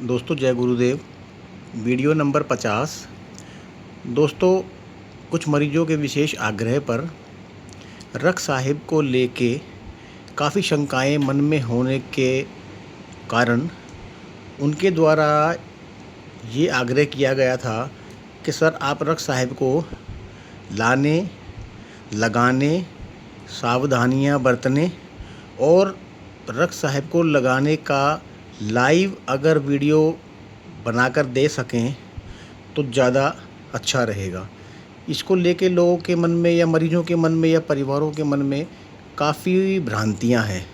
दोस्तों जय गुरुदेव। Video number 50। दोस्तों, कुछ मरीजों के विशेष आग्रह पर रख साहिब को लेके काफ़ी शंकाएं मन में होने के कारण उनके द्वारा ये आग्रह किया गया था कि सर आप रख साहिब को लाने, लगाने, सावधानियां बरतने और रख साहिब को लगाने का लाइव अगर वीडियो बनाकर दे सकें तो ज़्यादा अच्छा रहेगा। इसको लेके लोगों के मन में या मरीजों के मन में या परिवारों के मन में काफ़ी भ्रांतियां हैं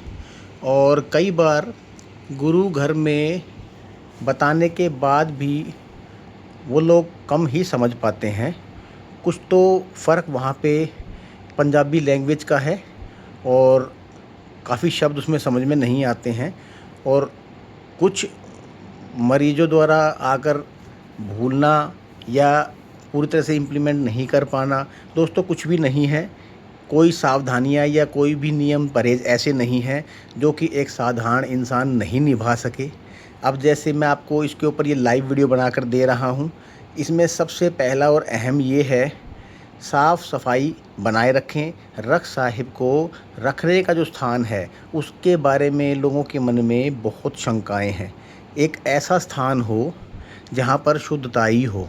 और कई बार गुरु घर में बताने के बाद भी वो लोग कम ही समझ पाते हैं। कुछ तो फ़र्क वहाँ पे पंजाबी लैंग्वेज का है और काफ़ी शब्द उसमें समझ में नहीं आते हैं और कुछ मरीजों द्वारा आकर भूलना या पूरी तरह से इम्प्लीमेंट नहीं कर पाना। दोस्तों कुछ भी नहीं है, कोई सावधानियां या कोई भी नियम परहेज़ ऐसे नहीं हैं जो कि एक साधारण इंसान नहीं निभा सके। अब जैसे मैं आपको इसके ऊपर ये लाइव वीडियो बनाकर दे रहा हूँ, इसमें सबसे पहला और अहम ये है, साफ़ सफाई बनाए रखें। रख साहिब को रखने का जो स्थान है उसके बारे में लोगों के मन में बहुत शंकाएं हैं। एक ऐसा स्थान हो जहां पर शुद्धताई हो,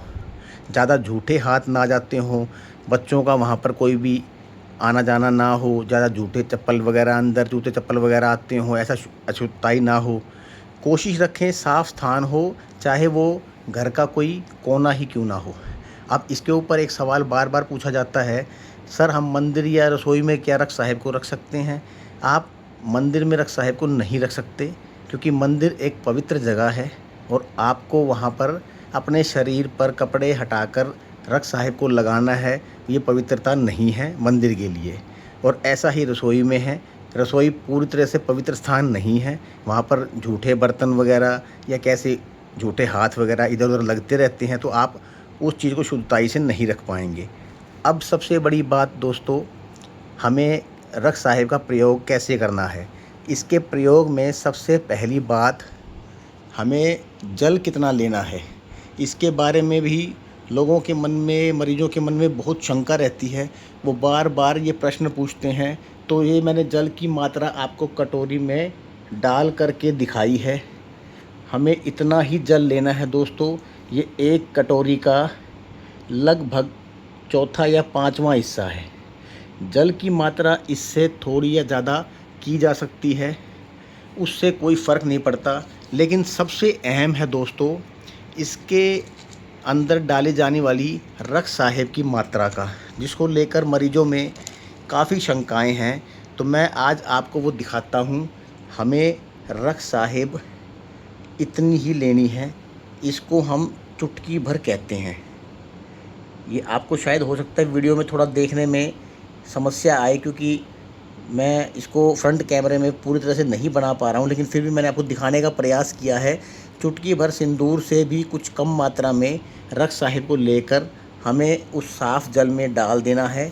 ज़्यादा झूठे हाथ ना जाते हों, बच्चों का वहां पर कोई भी आना जाना ना हो, ज़्यादा जूते चप्पल वगैरह आते हों, ऐसा अशुद्धताई ना हो। कोशिश रखें साफ़ स्थान हो, चाहे वो घर का कोई कोना ही क्यों ना हो। अब इसके ऊपर एक सवाल बार बार पूछा जाता है, सर हम मंदिर या रसोई में क्या रख साहिब को रख सकते हैं? आप मंदिर में रख साहिब को नहीं रख सकते क्योंकि मंदिर एक पवित्र जगह है और आपको वहाँ पर अपने शरीर पर कपड़े हटाकर रख साहिब को लगाना है। ये पवित्रता नहीं है मंदिर के लिए। और ऐसा ही रसोई में है, रसोई पूरी तरह से पवित्र स्थान नहीं है। वहाँ पर झूठे बर्तन वगैरह या कैसे झूठे हाथ वगैरह इधर उधर लगते रहते हैं, तो आप उस चीज़ को शुद्धताई से नहीं रख पाएंगे। अब सबसे बड़ी बात दोस्तों, हमें रख साहिब का प्रयोग कैसे करना है। इसके प्रयोग में सबसे पहली बात, हमें जल कितना लेना है, इसके बारे में भी लोगों के मन में, मरीजों के मन में बहुत शंका रहती है। वो बार बार ये प्रश्न पूछते हैं। तो ये मैंने जल की मात्रा आपको कटोरी में डाल करके दिखाई है। हमें इतना ही जल लेना है दोस्तों। ये एक कटोरी का लगभग चौथा या पाँचवां हिस्सा है। जल की मात्रा इससे थोड़ी या ज़्यादा की जा सकती है, उससे कोई फ़र्क नहीं पड़ता। लेकिन सबसे अहम है दोस्तों, इसके अंदर डाले जाने वाली रख साहिब की मात्रा का, जिसको लेकर मरीजों में काफ़ी शंकाएं हैं। तो मैं आज आपको वो दिखाता हूँ। हमें रख साहिब इतनी ही लेनी है। इसको हम चुटकी भर कहते हैं। ये आपको शायद हो सकता है वीडियो में थोड़ा देखने में समस्या आए क्योंकि मैं इसको फ्रंट कैमरे में पूरी तरह से नहीं बना पा रहा हूँ, लेकिन फिर भी मैंने आपको दिखाने का प्रयास किया है। चुटकी भर सिंदूर से भी कुछ कम मात्रा में रख साहिब को लेकर हमें उस साफ़ जल में डाल देना है।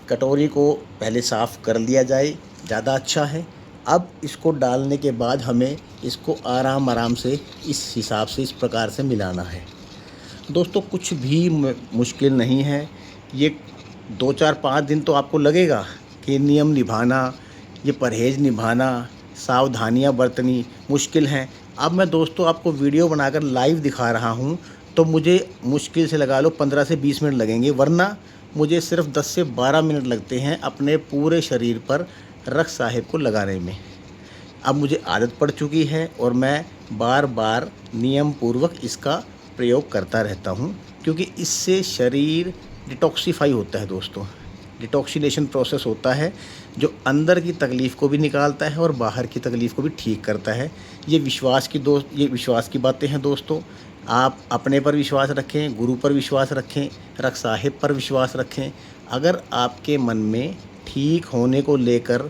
कटोरी को पहले साफ़ कर लिया जाए, ज़्यादा अच्छा है। अब इसको डालने के बाद हमें इसको आराम आराम से इस हिसाब से, इस प्रकार से मिलाना है। दोस्तों कुछ भी मुश्किल नहीं है। ये 2 4 5 दिन तो आपको लगेगा कि नियम निभाना, ये परहेज़ निभाना, सावधानियां बरतनी मुश्किल हैं। अब मैं दोस्तों आपको वीडियो बनाकर लाइव दिखा रहा हूं, तो मुझे मुश्किल से लगा लो 15 से 20 मिनट लगेंगे, वरना मुझे सिर्फ 10 से 12 मिनट लगते हैं अपने पूरे शरीर पर रख साहिब को लगाने में। अब मुझे आदत पड़ चुकी है और मैं बार बार नियम पूर्वक इसका प्रयोग करता रहता हूँ, क्योंकि इससे शरीर डिटॉक्सीफाई होता है दोस्तों। डिटॉक्सिलेशन प्रोसेस होता है जो अंदर की तकलीफ़ को भी निकालता है और बाहर की तकलीफ़ को भी ठीक करता है। ये विश्वास की बातें हैं दोस्तों। आप अपने पर विश्वास रखें, गुरु पर विश्वास रखें, रख साहिब पर विश्वास रखें। अगर आपके मन में ठीक होने को लेकर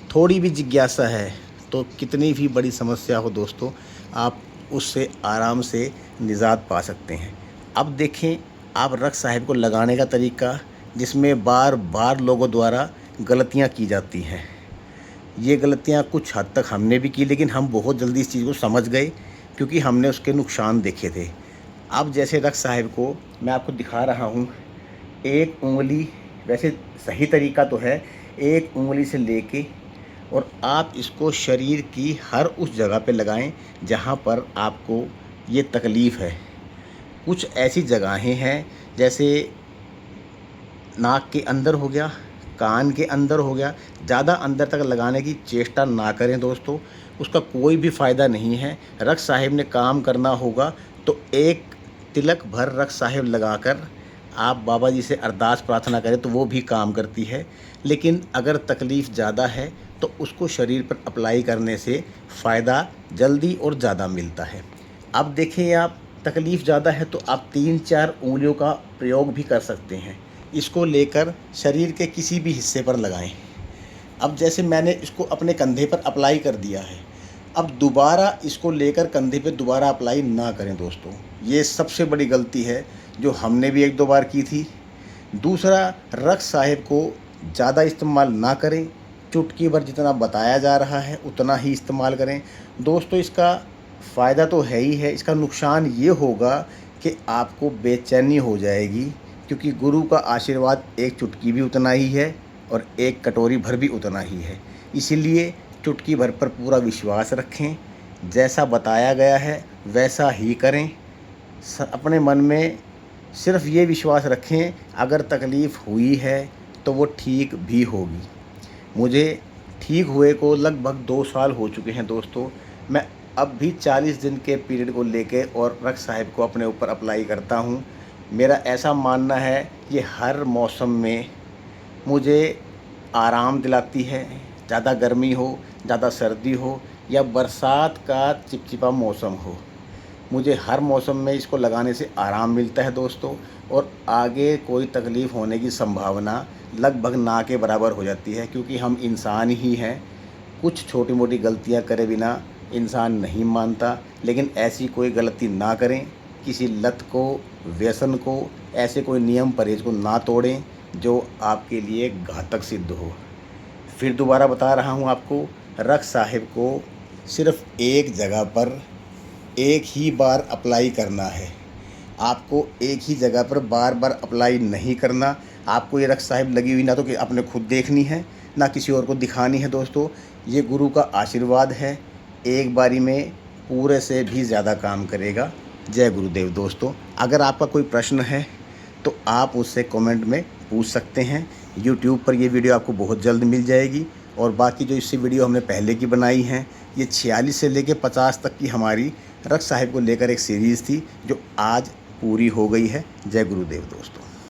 थोड़ी भी जिज्ञासा है तो कितनी भी बड़ी समस्या हो दोस्तों, आप उससे आराम से निजात पा सकते हैं। अब देखें आप रख साहिब को लगाने का तरीका, जिसमें बार बार लोगों द्वारा गलतियां की जाती हैं। ये गलतियां कुछ हद तक हमने भी की, लेकिन हम बहुत जल्दी इस चीज़ को समझ गए क्योंकि हमने उसके नुकसान देखे थे। अब जैसे रख साहिब को मैं आपको दिखा रहा हूँ, एक उंगली, वैसे सही तरीका तो है एक उंगली से लेके और आप इसको शरीर की हर उस जगह पे लगाएं जहाँ पर आपको ये तकलीफ़ है। कुछ ऐसी जगहें हैं जैसे नाक के अंदर हो गया, कान के अंदर हो गया, ज़्यादा अंदर तक लगाने की चेष्टा ना करें दोस्तों, उसका कोई भी फ़ायदा नहीं है। रख साहिब ने काम करना होगा तो एक तिलक भर रख साहिब लगाकर आप बाबा जी से अरदास प्रार्थना करें तो वो भी काम करती है। लेकिन अगर तकलीफ़ ज़्यादा है तो उसको शरीर पर अप्लाई करने से फ़ायदा जल्दी और ज़्यादा मिलता है। अब देखिए, आप तकलीफ़ ज़्यादा है तो आप 3-4 उँगलियों का प्रयोग भी कर सकते हैं। इसको लेकर शरीर के किसी भी हिस्से पर लगाएं। अब जैसे मैंने इसको अपने कंधे पर अप्लाई कर दिया है, अब दोबारा इसको लेकर कंधे पे दोबारा अप्लाई ना करें दोस्तों। ये सबसे बड़ी गलती है जो हमने भी 1-2 बार की थी। दूसरा, रख साहिब को ज़्यादा इस्तेमाल ना करें, चुटकी भर जितना बताया जा रहा है उतना ही इस्तेमाल करें। दोस्तों, इसका फ़ायदा तो है ही है, इसका नुकसान ये होगा कि आपको बेचैनी हो जाएगी, क्योंकि गुरु का आशीर्वाद एक चुटकी भी उतना ही है और एक कटोरी भर भी उतना ही है। इसीलिए चुटकी भर पर पूरा विश्वास रखें, जैसा बताया गया है वैसा ही करें। अपने मन में सिर्फ ये विश्वास रखें, अगर तकलीफ़ हुई है तो वो ठीक भी होगी। मुझे ठीक हुए को लगभग 2 साल हो चुके हैं दोस्तों। मैं अब भी 40 दिन के पीरियड को लेके और रख साहिब को अपने ऊपर अप्लाई करता हूँ। मेरा ऐसा मानना है कि हर मौसम में मुझे आराम दिलाती है, ज़्यादा गर्मी हो, ज़्यादा सर्दी हो या बरसात का चिपचिपा मौसम हो, मुझे हर मौसम में इसको लगाने से आराम मिलता है दोस्तों। और आगे कोई तकलीफ़ होने की संभावना लगभग ना के बराबर हो जाती है, क्योंकि हम इंसान ही हैं। कुछ छोटी मोटी गलतियां करे बिना इंसान नहीं मानता। लेकिन ऐसी कोई गलती ना करें, किसी लत को, व्यसन को, ऐसे कोई नियम परहेज को ना तोड़ें जो आपके लिए घातक सिद्ध हो। फिर दोबारा बता रहा हूँ आपको, रख साहिब को सिर्फ एक जगह पर एक ही बार अप्लाई करना है। आपको एक ही जगह पर बार बार अप्लाई नहीं करना। आपको ये रख साहिब लगी हुई ना तो कि आपने खुद देखनी है, ना किसी और को दिखानी है दोस्तों। ये गुरु का आशीर्वाद है, एक बारी में पूरे से भी ज़्यादा काम करेगा। जय गुरुदेव दोस्तों। अगर आपका कोई प्रश्न है तो आप उससे कमेंट में पूछ सकते हैं। यूट्यूब पर ये वीडियो आपको बहुत जल्द मिल जाएगी। और बाकी जो इससे वीडियो हमने पहले की बनाई हैं, ये 46 से लेकर 50 तक की हमारी रख साहिब को लेकर एक सीरीज़ थी जो आज पूरी हो गई है। जय गुरुदेव दोस्तों।